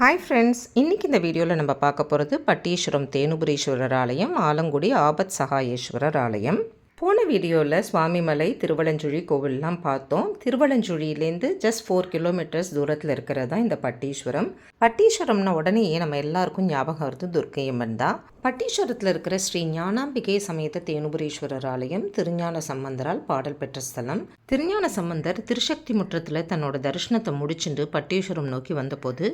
Hi friends, இன்றைக்கி இந்த வீடியோவில் நம்ம பார்க்க போகிறது பட்டீஸ்வரம் தேனுபுரீஸ்வரர் ஆலயம், ஆலங்குடி ஆபத் சகாயேஸ்வரர் ஆலயம். போன வீடியோவில் சுவாமிமலை திருவலஞ்சுழி கோவில்லாம் பார்த்தோம். திருவலஞ்சுழியிலேருந்து ஜஸ்ட் 4 கிலோமீட்டர்ஸ் தூரத்தில் இருக்கிறது தான் இந்த பட்டீஸ்வரம். பட்டீஸ்வரம்னா உடனேயே நம்ம எல்லாருக்கும் ஞாபகம் வருது துர்க்கையம்மன் தான். பட்டீஸ்வரத்தில் இருக்கிற ஸ்ரீ ஞானாம்பிகை சமேத தேனுபுரீஸ்வரர் ஆலயம் திருஞான சம்பந்தரால் பாடல் பெற்ற ஸ்தலம். திருஞான சம்பந்தர் திருசக்தி முற்றத்தில் தன்னோட தரிசனத்தை முடிச்சுட்டு பட்டீஸ்வரம் நோக்கி வந்தபோது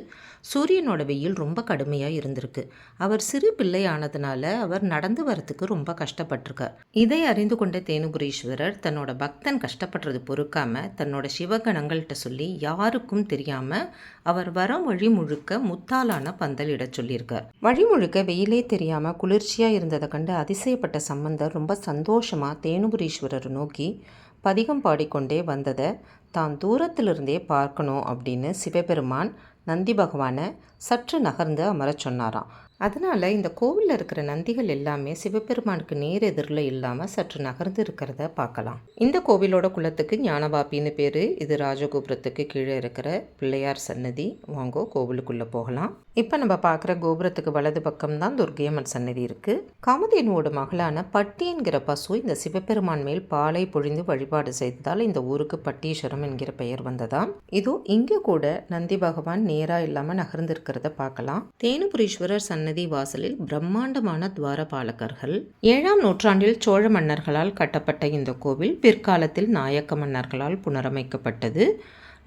சூரியனோட வெயில் ரொம்ப கடுமையாக இருந்திருக்கு. அவர் சிறு பிள்ளை ஆனதுனால அவர் நடந்து வரத்துக்கு ரொம்ப கஷ்டப்பட்டிருக்கார். இதை அறிந்து கொண்ட தேனுபுரீஸ்வரர் தன்னோட பக்தன் கஷ்டப்படுறது பொறுக்காம தன்னோட சிவகணங்கள்கிட்ட சொல்லி யாருக்கும் தெரியாம அவர் வர வழி முழுக்க முத்தாலான பந்தல் இட சொல்லியிருக்கார். வழி முழுக்க வெயிலே தெரியாம குளிர்ச்சியா இருந்ததை கண்டு அதிசயப்பட்ட சம்பந்தர் ரொம்ப சந்தோஷமா தேனுபுரீஸ்வரரை நோக்கி பதிகம் பாடிக்கொண்டே வந்ததை தான் தூரத்திலிருந்தே பார்க்கணும் அப்படின்னு சிவபெருமான் நந்தி பகவானை சற்று நகர்ந்து அமரச் சொன்னாராம். அதனால் இந்த கோவிலில் இருக்கிற நந்திகள் எல்லாமே சிவபெருமானுக்கு நேர் எதிரில் இல்லாமல் சற்று நகர்ந்து இருக்கிறத பார்க்கலாம். இந்த கோவிலோட குளத்துக்கு ஞானவாப்பின்னு பேர். இது ராஜகோபுரத்துக்கு கீழே இருக்கிற பிள்ளையார் சன்னதி. வாங்கோ கோவிலுக்குள்ளே போகலாம். இப்போ நம்ம பார்க்குற கோபுரத்துக்கு வலது பக்கம் தான் துர்க்கையம்மன் சன்னதி இருக்குது. காமதேனுவோட மகளான பட்டி என்கிற பசு இந்த சிவபெருமான் மேல் பாலை பொழிந்து வழிபாடு செய்ததால் இந்த ஊருக்கு பட்டீஸ்வரம் என்கிற பெயர் வந்ததாம். இதோ இங்கே கூட நந்தி பகவான் நேராக இல்லாமல் நகர்ந்து இருக்கிறத பார்க்கலாம். தேனுபுரீஸ்வரர் சன்னதி வாசலில் பிரம்மாண்டமான துவாரபாலகர்கள். 7ஆம் நூற்றாண்டில் சோழ மன்னர்களால் கட்டப்பட்ட இந்த கோவில் பிற்காலத்தில் நாயக்க மன்னர்களால் புனரமைக்கப்பட்டது.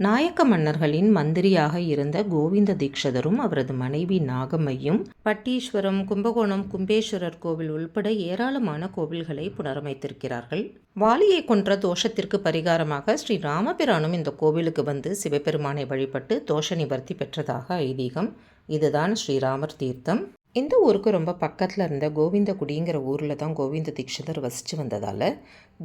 நாயக்க மன்னர்களின் மந்திரியாக இருந்த கோவிந்த தீக்ஷதரும் அவரது மனைவி நாகம்மையும் பட்டீஸ்வரம், கும்பகோணம், கும்பேஸ்வரர் கோவில் உள்பட ஏராளமான கோவில்களை புனரமைத்திருக்கிறார்கள். வாலியை கொன்ற தோஷத்திற்கு பரிகாரமாக ஸ்ரீ ராமபிரானும் இந்த கோவிலுக்கு வந்து சிவபெருமானை வழிபட்டு தோஷ நிவர்த்தி பெற்றதாக ஐதீகம். இதுதான் ஸ்ரீராமர் தீர்த்தம். இந்த ஊருக்கு ரொம்ப பக்கத்தில் இருந்த கோவிந்தகுடிங்கிற ஊரில் தான் கோவிந்த தீக்ஷதர் வசித்து வந்ததால்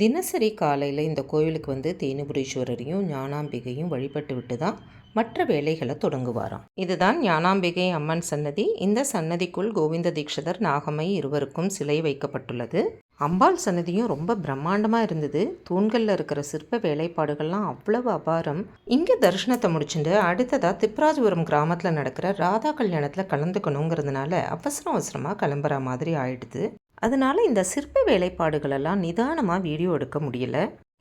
தினசரி காலையில் இந்த கோவிலுக்கு வந்து தேனுபுரீஸ்வரரையும் ஞானாம்பிகையும் வழிபட்டு விட்டு தான் மற்ற வேலைகளை தொடங்குவாராம். இதுதான் ஞானாம்பிகை அம்மன் சன்னதி. இந்த சன்னதிக்குள் கோவிந்த தீக்ஷதர், நாகம்மை இருவருக்கும் சிலை வைக்கப்பட்டுள்ளது. அம்பாள் சன்னதியும் ரொம்ப பிரம்மாண்டமாக இருந்தது. தூண்களில் இருக்கிற சிற்ப வேலைப்பாடுகள்லாம் அவ்வளவு அபாரம். இங்கே தரிசனத்தை முடிச்சுட்டு அடுத்ததாக திப்ராஜபுரம் கிராமத்தில் நடக்கிற ராதா கல்யாணத்தில் கலந்துக்கணுங்கிறதுனால அவசரமாக கிளம்புற மாதிரி ஆயிடுது. அதனால இந்த சிற்ப வேலைப்பாடுகளெல்லாம் நிதானமாக வீடியோ எடுக்க முடியல.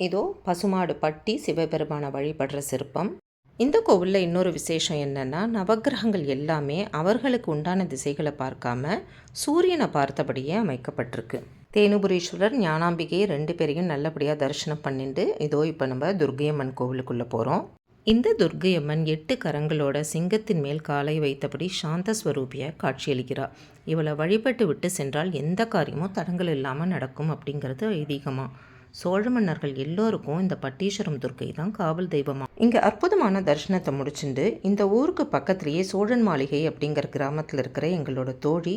இதோ பசுமாடு பட்டி சிவபெருமான வழிபடுற சிற்பம். இந்த கோவிலில் இன்னொரு விசேஷம் என்னென்னா, நவக்கிரகங்கள் எல்லாமே அவர்களுக்கு உண்டான திசைகளை பார்க்காம சூரியனை பார்த்தபடியே அமைக்கப்பட்டிருக்கு. தேனுபுரீஸ்வரர், ஞானாம்பிகை 2 பேரையும் நல்லபடியாக தரிசனம் பண்ணிட்டு இதோ இப்போ நம்ம துர்க்கையம்மன் கோவிலுக்குள்ளே போகிறோம். இந்த துர்க்கையம்மன் 8 கரங்களோட சிங்கத்தின் மேல் காலை வைத்தபடி சாந்தஸ்வரூபியாக காட்சியளிக்கிறார். இவளை வழிபட்டு விட்டு சென்றால் எந்த காரியமும் தடங்கள் இல்லாமல் நடக்கும் அப்படிங்கிறது ஐதீகமாக. சோழ மன்னர்கள் எல்லோருக்கும் இந்த பட்டீஸ்வரம் துர்க்கை தான் காவல் தெய்வமாக. இங்கே அற்புதமான தரிசனத்தை முடிச்சுட்டு இந்த ஊருக்கு பக்கத்துலேயே சோழன் மாளிகை அப்படிங்கிற கிராமத்தில் இருக்கிற எங்களோட தோழி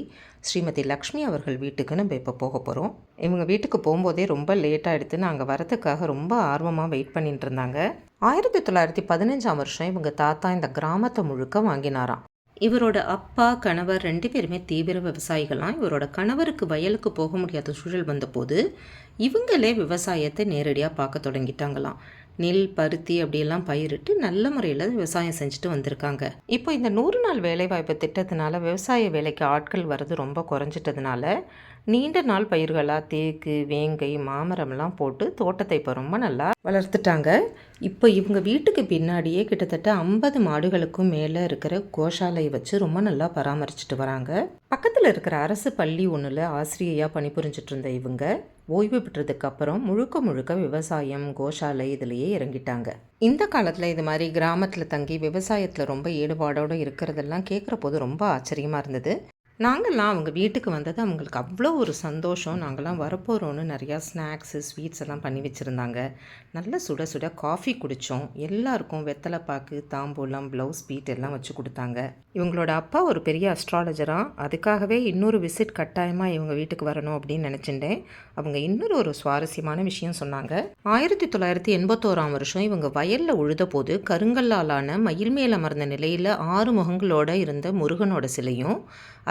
ஸ்ரீமதி லக்ஷ்மி அவர்கள் வீட்டுக்கு நம்ம இப்போ போக போகிறோம். இவங்க வீட்டுக்கு போகும்போதே ரொம்ப லேட்டாக எடுத்து நாங்கள் வரத்துக்காக ரொம்ப ஆர்வமாக வெயிட் பண்ணிட்டு இருந்தாங்க. 1915ஆம் வருஷம் இவங்க தாத்தா இந்த கிராமத்தை முழுக்க வாங்கினாராம். இவரோட அப்பா, கணவர் 2 பேருமே தீவிர விவசாயிகளாம். இவரோட கணவருக்கு வயலுக்கு போக முடியாத சூழல் வந்தபோது இவங்களே விவசாயத்தை நேரடியாக பார்க்க தொடங்கிட்டாங்களாம். நெல், பருத்தி அப்படியெல்லாம் பயிரிட்டு நல்ல முறையில் விவசாயம் செஞ்சுட்டு வந்திருக்காங்க. இப்போ இந்த 100 நாள் வேலைவாய்ப்பு திட்டத்தினால விவசாய வேலைக்கு ஆட்கள் வர்றது ரொம்ப குறைஞ்சிட்டதுனால நீண்ட நாள் பயிர்களாக தேக்கு, வேங்கை, மாமரம்லாம் போட்டு தோட்டத்தை இப்போ ரொம்ப நல்லா வளர்த்துட்டாங்க. இப்போ இவங்க வீட்டுக்கு பின்னாடியே கிட்டத்தட்ட 50 மாடுகளுக்கும் மேலே இருக்கிற கோஷாலை வச்சு ரொம்ப நல்லா பராமரிச்சுட்டு வராங்க. பக்கத்தில் இருக்கிற அரசு பள்ளி ஒன்றில் ஆசிரியையாக பணிபுரிஞ்சிட்டு இருந்த இவங்க ஓய்வு பெற்றதுக்கு அப்புறம் முழுக்க விவசாயம், கோஷாலை இதிலேயே இறங்கிட்டாங்க. இந்த காலத்தில் இது மாதிரி கிராமத்தில் தங்கி விவசாயத்தில் ரொம்ப ஈடுபாடோடு இருக்கிறதெல்லாம் கேட்குற போது ரொம்ப ஆச்சரியமாக இருந்தது. நாங்கள்லாம் அவங்க வீட்டுக்கு வந்தது அவங்களுக்கு அவ்வளோ ஒரு சந்தோஷம். நாங்கள்லாம் வரப்போகிறோன்னு நிறையா ஸ்நாக்ஸு, ஸ்வீட்ஸ் எல்லாம் பண்ணி வச்சுருந்தாங்க. நல்ல சுட சுட காஃபி குடித்தோம். எல்லாருக்கும் வெத்தலை பாக்கு, தாம்பூலம், ப்ளவுஸ், பீட் எல்லாம் வச்சு கொடுத்தாங்க. இவங்களோட அப்பா ஒரு பெரிய அஸ்ட்ராலஜராக, அதுக்காகவே இன்னொரு விசிட் கட்டாயமாக இவங்க வீட்டுக்கு வரணும் அப்படின்னு நினச்சிட்டேன். அவங்க இன்னொரு சுவாரஸ்யமான விஷயம் சொன்னாங்க. 1981ஆம் வருஷம் இவங்க வயலில் உழுத போது கருங்கல்லாலான மயில் மேல் அமர்ந்த நிலையில் 6 முகங்களோடு இருந்த முருகனோட சிலையும்,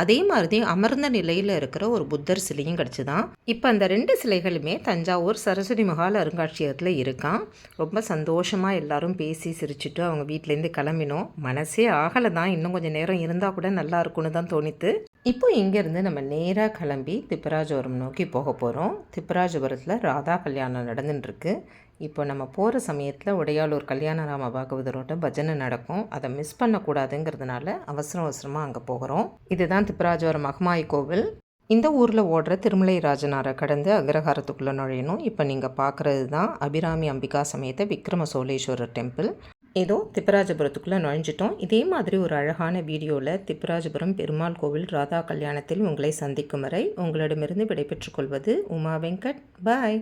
அதே அதே மாதிரி அமர்ந்த நிலையில் இருக்கிற ஒரு புத்தர் சிலையும் கிடச்சிதான். இப்போ அந்த 2 சிலைகளுமே தஞ்சாவூர் சரஸ்வதி மஹால் அருங்காட்சியகத்தில் இருக்கான். ரொம்ப சந்தோஷமாக எல்லாரும் பேசி சிரிச்சுட்டு அவங்க வீட்டிலேருந்து கிளம்பினோம். மனசே ஆகலை தான், இன்னும் கொஞ்சம் நேரம் இருந்தால் கூட நல்லா இருக்கும்னு தான் தோணித்து. இப்போ இங்கேருந்து நம்ம நேராக கிளம்பி திப்பராஜபுரம் நோக்கி போக போகிறோம். திப்பராஜபுரத்தில் ராதா கல்யாணம் நடந்துட்டுருக்கு. இப்போ நம்ம போகிற சமயத்தில் உடையாளூர் கல்யாணராம பாகவதரோட பஜனை நடக்கும். அதை மிஸ் பண்ணக்கூடாதுங்கிறதுனால அவசரமாக அங்கே போகிறோம். இதுதான் திப்பராஜபுரம் மகமாயி கோவில். இந்த ஊரில் ஓடுற திருமலை ராஜனாரை கடந்து அக்ரஹாரத்துக்குள்ளே நுழையணும். இப்போ நீங்கள் பார்க்குறது தான் அபிராமி அம்பிகா சமேத விக்ரம சோழேஸ்வரர் டெம்பிள். ஏதோ திப்பராஜபுரத்துக்குள்ளே நுழைஞ்சிட்டோம். இதே மாதிரி ஒரு அழகான வீடியோவில் திப்பராஜபுரம் பெருமாள் கோவில் ராதா கல்யாணத்தில் உங்களை சந்திக்கும் வரை உங்களிடமிருந்து விடைபெற்றுக் கொள்வது உமா வெங்கட். பாய்.